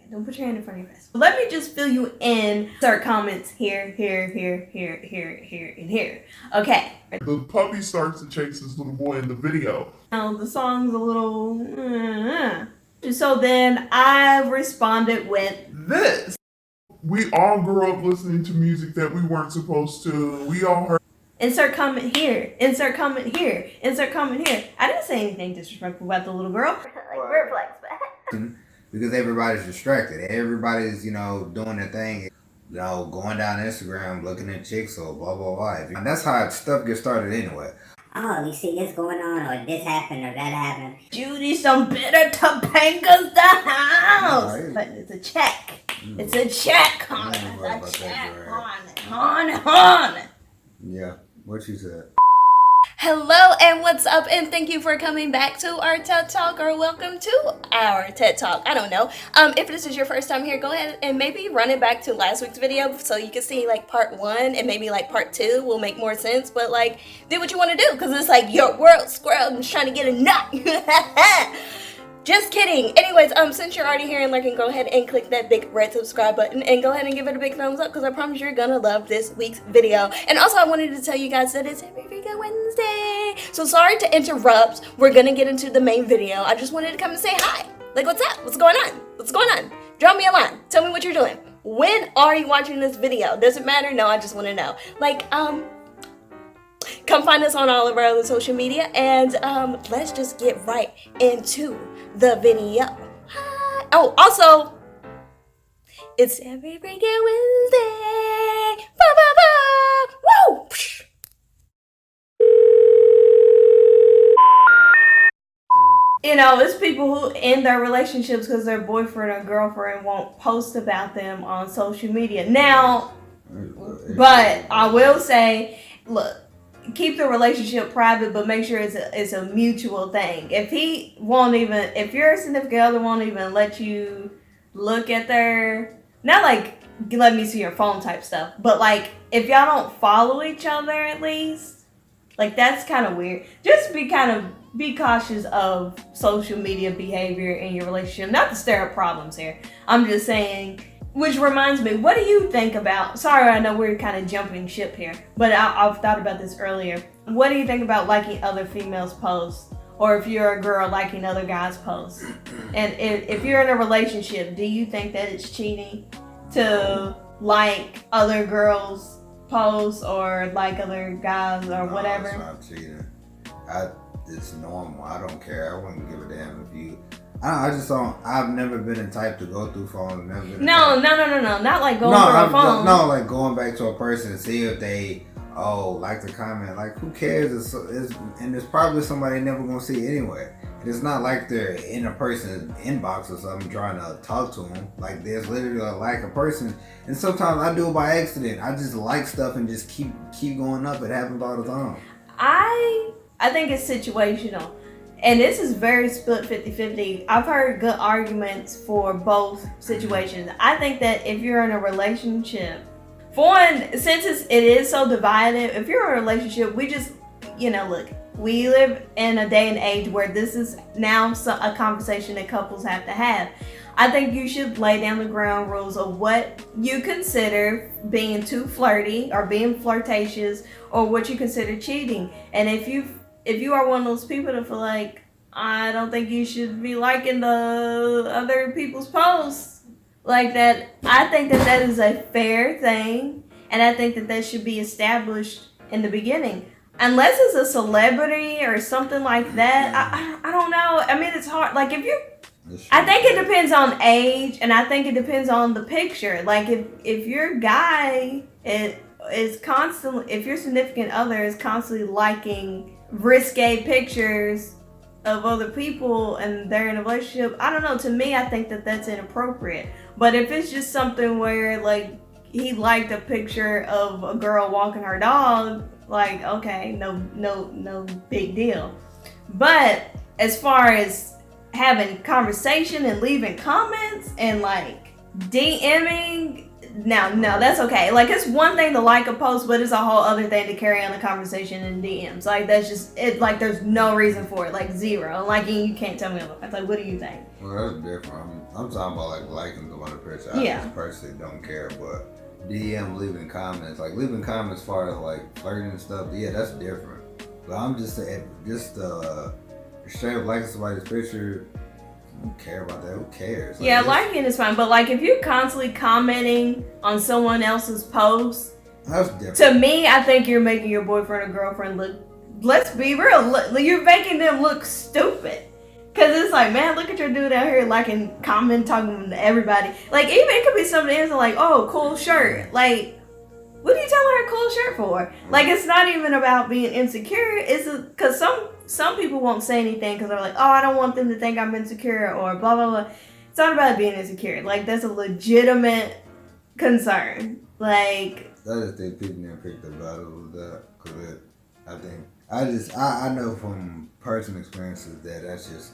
Don't put your hand in front of your face. Let me just fill you in. Start comments here, here, here, here, here, here, and here. Okay. The puppy starts to chase this little boy in the video. Now the song's a little. So then I responded with this. We all grew up listening to music that we weren't supposed to. We all heard. Insert comment here. Insert comment here. Insert comment here. I didn't say anything disrespectful about the little girl. Like bird flags, but. Because everybody's distracted. Everybody's, doing their thing. Going down Instagram, looking at chicks or blah, blah, blah. And that's how stuff gets started anyway. Oh, you see this going on, or this happened, or that happened. Judy, some bitter Topanga's the house. Right. But it's a check. It's a check, hon. It's a check, hon. Yeah, what you said. Hello and what's up, and thank you for coming back to our TED Talk, or welcome to our TED Talk. I don't know. If this is your first time here, go ahead and maybe run it back to last week's video so you can see like part 1 and maybe like part 2 will make more sense. But like, do what you want to do, because it's like your world squirrel and trying to get a nut. Just kidding. Anyways, since you're already here and lurking, go ahead and click that big red subscribe button and go ahead and give it a big thumbs up, because I promise you're gonna love this week's video. And also, I wanted to tell you guys that it's every freaking Wednesday. So sorry to interrupt. We're gonna get into the main video. I just wanted to come and say hi. Like, what's up? What's going on? What's going on? Drop me a line. Tell me what you're doing. When are you watching this video? Does it matter? No, I just want to know. Like, come find us on all of our other social media, and let's just get right into the video. Hi. Oh, also, it's every freaking Wednesday. Ba ba ba. Woo! It's people who end their relationships because their boyfriend or girlfriend won't post about them on social media. Now, but I will say, look, keep the relationship private, but make sure it's a mutual thing. If your significant other won't even let you look at not like let me see your phone type stuff, but like if y'all don't follow each other at least, like that's kind of weird. Just be cautious of social media behavior in your relationship. Not to stir up problems here. I'm just saying. Which reminds me, what do you think about, sorry, I know we're kind of jumping ship here, but I've thought about this earlier. What do you think about liking other females' posts? Or if you're a girl, liking other guys' posts? And if you're in a relationship, do you think that it's cheating to like other girls' posts or like other guys or whatever? It's not cheating. It's normal. I don't care. I wouldn't give a damn if you... I just don't. I've never been the type to go through phones. No. Not like going through a phone. No, like going back to a person and see if they like the comment. Like, who cares? And it's probably somebody never gonna see anyway. And it's not like they're in a person's inbox or something trying to talk to them. Like, there's literally a person. And sometimes I do it by accident. I just like stuff and just keep going up. It happens all the time. I think it's situational. And this is very split 50-50. I've heard good arguments for both situations. I think that if you're in a relationship, for one, since it is so divided, if you're in a relationship, we just, look, we live in a day and age where this is now a conversation that couples have to have. I think you should lay down the ground rules of what you consider being too flirty or being flirtatious, or what you consider cheating. And if you are one of those people that feel like, I don't think you should be liking the other people's posts like that, I think that is a fair thing. And I think that should be established in the beginning. Unless it's a celebrity or something like that, I don't know. I mean, it's hard. Like, I think it depends on age, and I think it depends on the picture. Like, if your guy is constantly, if your significant other is constantly liking risque pictures of other people and they're in a relationship, I don't know, to me, I think that that's inappropriate. But if it's just something where, like, he liked a picture of a girl walking her dog, like, okay, no big deal. But as far as having conversation and leaving comments and like DMing, no, that's okay. Like, it's one thing to like a post, but it's a whole other thing to carry on a conversation in DMs. Like, that's just it. Like, there's no reason for it. Like, zero. Like, you can't tell me otherwise. Like, what do you think? Well, that's different. I'm talking about like liking the one picture. Yeah. I just personally don't care, but DM leaving comments, like leaving comments as far as like flirting and stuff, yeah, that's different. But I'm just saying, straight up liking somebody's picture, I don't care about that. Who cares? Like, Yeah, liking is fine, but like if you're constantly commenting on someone else's post, that's different. to me, I think you're making your boyfriend or girlfriend look. Let's be real. You're making them look stupid. Cause it's like, man, look at your dude out here liking, comment, talking to everybody. Like, even it could be something innocent, like, oh, cool shirt. Like, what are you telling her cool shirt for? Like, it's not even about being insecure. It's because some people won't say anything because they're like, oh, I don't want them to think I'm insecure or blah blah blah. It's not about being insecure. Like, that's a legitimate concern. Like, I just think people didn't pick the battle with that, because I know from personal experiences that that's just,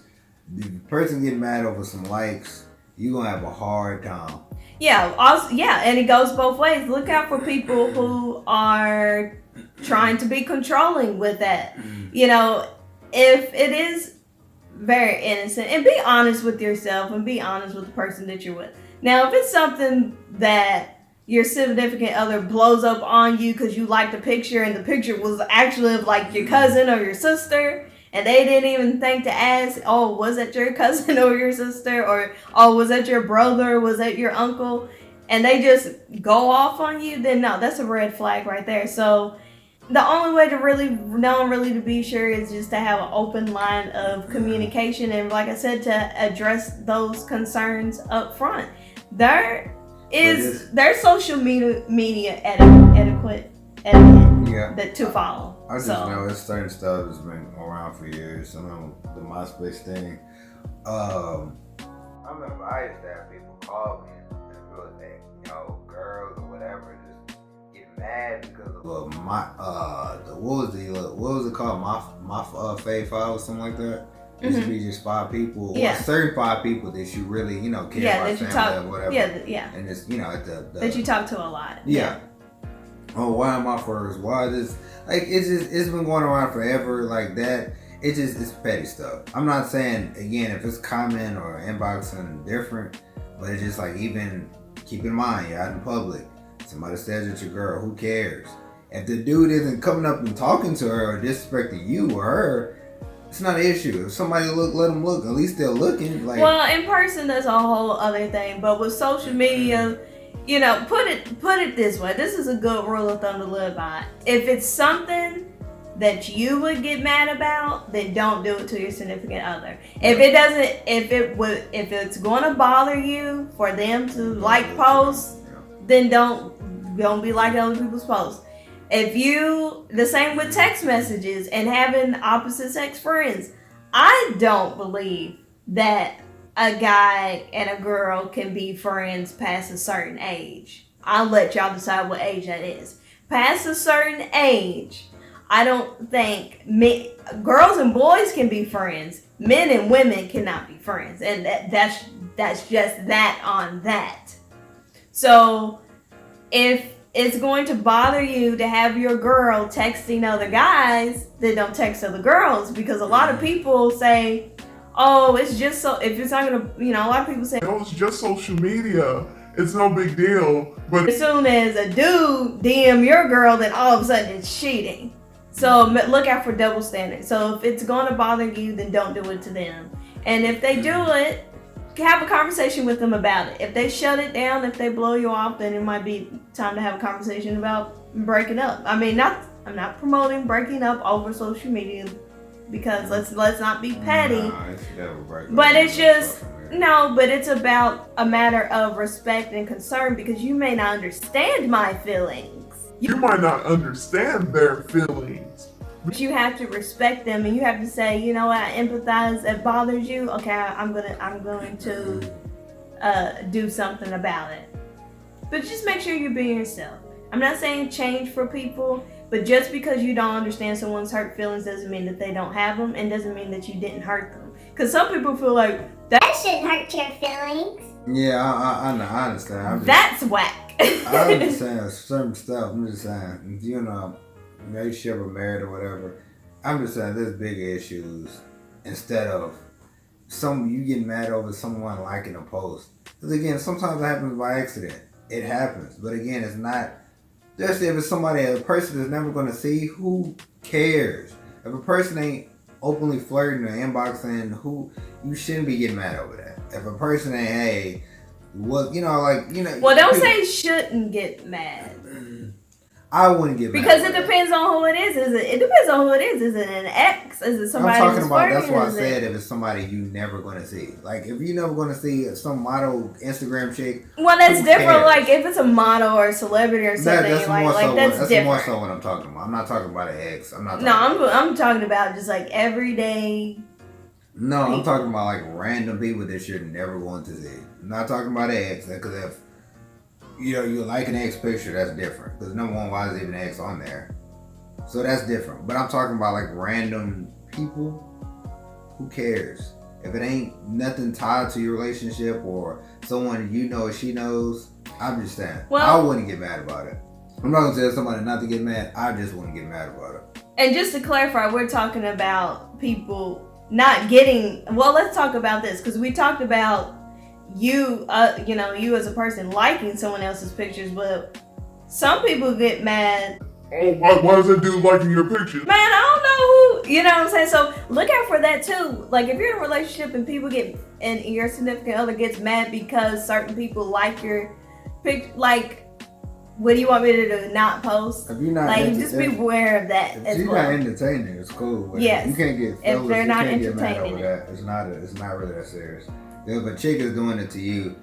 the person getting mad over some likes, you're gonna have a hard time. yeah, also, yeah, and it goes both ways. Look out for people who are trying to be controlling with that. You know, if it is very innocent, and be honest with yourself and be honest with the person that you're with. Now, if it's something that your significant other blows up on you because you liked the picture and the picture was actually of like your cousin or your sister, and they didn't even think to ask, oh, was that your cousin or your sister? Or, oh, was that your brother? Was that your uncle? And they just go off on you, then no, that's a red flag right there. So the only way to really know, really to be sure, is just to have an open line of communication. And like I said, to address those concerns up front. There's social media etiquette that to follow. I just know it's certain stuff that's been around for years. I know the MySpace thing. I remember I used to have people call me and feel like, girls or whatever, just get mad because of what was it called? My Fave 5 or something like that. It used to be just 5 people, or certain 5 people that you really, care about, family or whatever. Yeah. And it's, that you talk to a lot. Yeah. Oh, why am I first? Why this? Like, it's been going around forever like that. It's petty stuff. I'm not saying, again, if it's comment or inboxing different, but it's just like, even keep in mind, you're out in public. Somebody stares at your girl, who cares? If the dude isn't coming up and talking to her or disrespecting you or her, it's not an issue. If somebody let them look. At least they're looking. Like, well, in person, that's a whole other thing. But with social media, put it this way. This is a good rule of thumb to live by. If it's something that you would get mad about, then don't do it to your significant other. If it's going to bother you for them to like posts, then don't be liking other people's posts. The same with text messages and having opposite sex friends. I don't believe that a guy and a girl can be friends past a certain age. I'll let y'all decide what age that is. Past a certain age, I don't think girls and boys can be friends. Men and women cannot be friends. And that's just that on that. So if it's going to bother you to have your girl texting other guys, then don't text other girls, because a lot of people say, oh, it's just so, if it's not gonna, a lot of people say, oh, it's just social media, it's no big deal. But as soon as a dude DM your girl, then all of a sudden it's cheating. So look out for double standards. So if it's going to bother you, then don't do it to them. And if they do it, have a conversation with them about it. If they shut it down, if they blow you off, then it might be time to have a conversation about breaking up. I mean, I'm not promoting breaking up over social media, because let's not be petty. But it's just but it's about a matter of respect and concern, because you may not understand my feelings. You might not understand their feelings. But you have to respect them, and you have to say, you know what, I empathize. It bothers you. Okay, I'm going to do something about it. But just make sure you're being yourself. I'm not saying change for people, but just because you don't understand someone's hurt feelings doesn't mean that they don't have them, and doesn't mean that you didn't hurt them. Because some people feel like that shouldn't hurt your feelings. Yeah, I understand. That's whack. I understand certain stuff. I'm just saying, if you're in a relationship or married or whatever, I'm just saying there's big issues. Instead of you getting mad over someone liking a post. Because again, sometimes it happens by accident. It happens. But again, it's not, especially if it's a person that's never going to see, who cares? If a person ain't openly flirting or inboxing, you shouldn't be getting mad over that. If a person ain't, hey, well, don't say shouldn't get mad. I wouldn't get mad. Because it depends on who it is. It depends on who it is. Is it an ex? Is it somebody I'm talking about, flirting? that's why I said if it's somebody you never going to see. Like, if you never going to see some model Instagram chick. Well, that's different. Like, if it's a model or a celebrity or something, that's different. more so what I'm talking about. I'm not talking about an ex. I'm talking about just like everyday. No, I'm talking about like random people that you're never going to see. I'm not talking about an ex, because if you like an ex picture, that's different. Because number one, why is even an ex on there? So that's different. But I'm talking about like random people. Who cares? If it ain't nothing tied to your relationship or someone she knows, I'm just saying. I wouldn't get mad about it. I'm not gonna tell somebody not to get mad. I just wouldn't get mad about it. And just to clarify, we're talking about people not getting. Well, let's talk about this, because we talked about you as a person liking someone else's pictures, but some people get mad. Oh, why is that dude liking your pictures? Man, I don't know who, you know what I'm saying? So look out for that too. Like, if you're in a relationship and your significant other gets mad because certain people like your picture, like, what do you want me to do? Not post? If you're not just be aware of that. If you're not entertaining, it's cool. Yes. You can't get if they're not entertaining that. It's not really that serious. If a chick is doing it to you,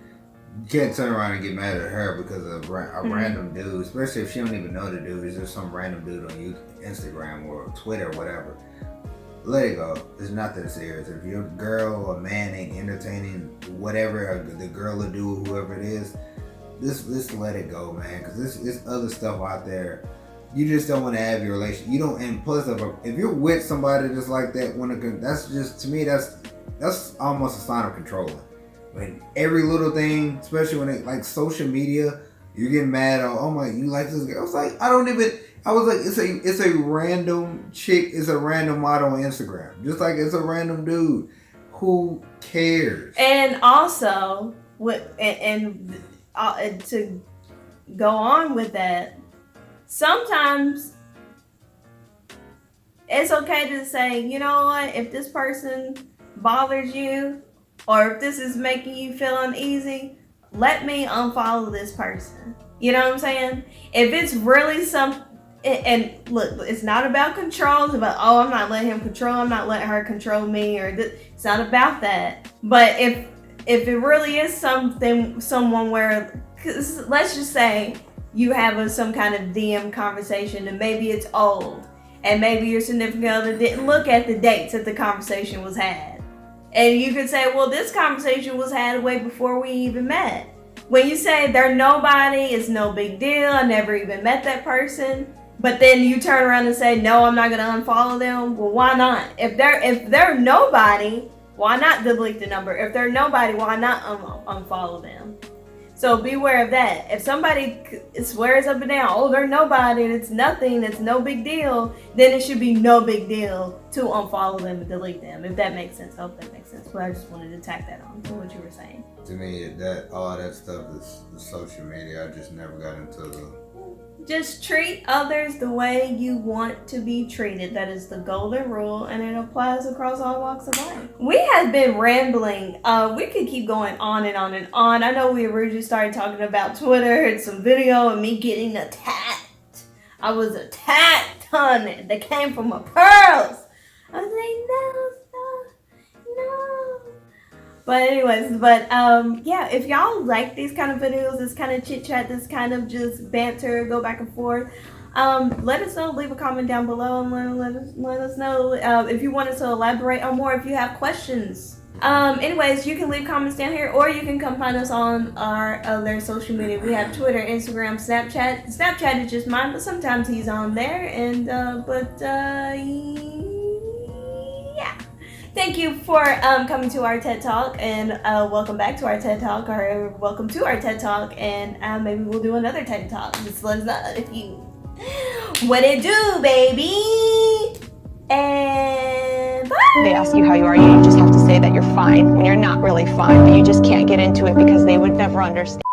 you can't turn around and get mad at her because of a random dude, especially if she don't even know the dude. It's just some random dude on Instagram or Twitter or whatever. Let it go. It's not that serious. If your girl or man ain't entertaining whatever the girl or dude, whoever it is, just let it go, man. Because there's other stuff out there. You just don't want to have your relation. You don't. And plus, if you're with somebody just like that, that's just, to me, that's almost a sign of controlling. When every little thing, especially when like social media, you're getting mad. Oh my, you like this girl? I was like, it's a random chick. It's a random model on Instagram. Just like it's a random dude. Who cares? And also, to go on with that, sometimes it's okay to say, you know what, if this person bothers you or if this is making you feel uneasy, let me unfollow this person. You know what I'm saying? If it's really and look, it's not about control. It's about, I'm not letting him control, I'm not letting her control me, it's not about that. But if it really is someone where, let's just say you have some kind of DM conversation and maybe it's old and maybe your significant other didn't look at the dates that the conversation was had. And you could say, well, this conversation was had way before we even met. When you say they're nobody, it's no big deal, I never even met that person, but then you turn around and say, no, I'm not going to unfollow them. Well, why not? If they're nobody, why not delete the number? If they're nobody, why not unfollow them? So beware of that. If somebody swears up and down, they're nobody, and it's nothing, it's no big deal, then it should be no big deal to unfollow them and delete them, if that makes sense. I hope that makes sense. But I just wanted to tack that on to what you were saying. To me, all that stuff is the social media. I just never got into the... Just treat others the way you want to be treated. That is the golden rule, and it applies across all walks of life. We have been rambling. We could keep going on and on and on. I know we originally started talking about Twitter and some video and me getting attacked. I was attacked, honey. They came from my pearls. I was like, no. But anyways, yeah, if y'all like these kind of videos, this kind of chit chat, this kind of just banter, go back and forth, let us know. Leave a comment down below and let us know if you want us to elaborate on more, if you have questions. Anyways, you can leave comments down here, or you can come find us on our other social media. We have Twitter, Instagram, Snapchat. Snapchat is just mine, but sometimes he's on there. And yeah. Thank you for coming to our TED Talk, and welcome back to our TED Talk, or welcome to our TED Talk, and maybe we'll do another TED Talk. Just let us know if you what it do, baby. And bye. They ask you how you are, you just have to say say that you're fine when you're not really fine, but you just can't get into it because they would never understand.